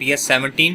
BS17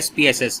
SPSS۔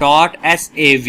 .sav۔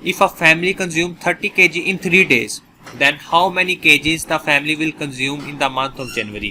if a family consume 30 kg in 3 days then how many kgs the family will consume in the month of January۔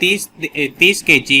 30 kg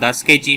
10 kg۔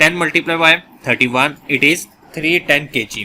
10 × 31 it is 310 kg۔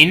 in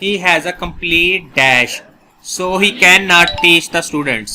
He has a complete dash so he cannot teach the students۔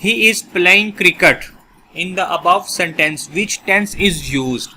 He is playing cricket in the above sentence which tense is used؟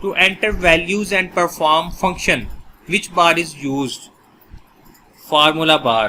To enter values and perform function which bar is used؟ formula bar۔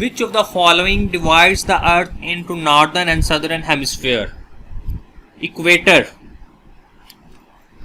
Which of the following divides the earth into northern and southern hemisphere؟ equator۔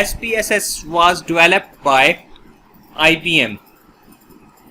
SPSS was developed by IBM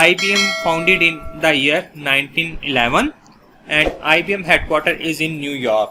IBM founded in the year 1911 and IBM headquarter is in New York۔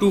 2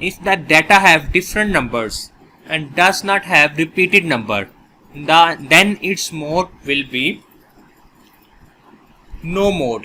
If the data have different numbers and does not have repeated number, then its mode will be no mode.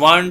1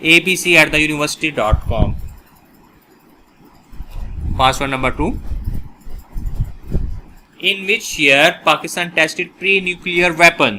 abc@theuniversity.com. Password number 2. In which year Pakistan tested pre-nuclear weapon?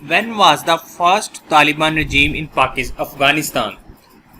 When was the first Taliban regime in Afghanistan?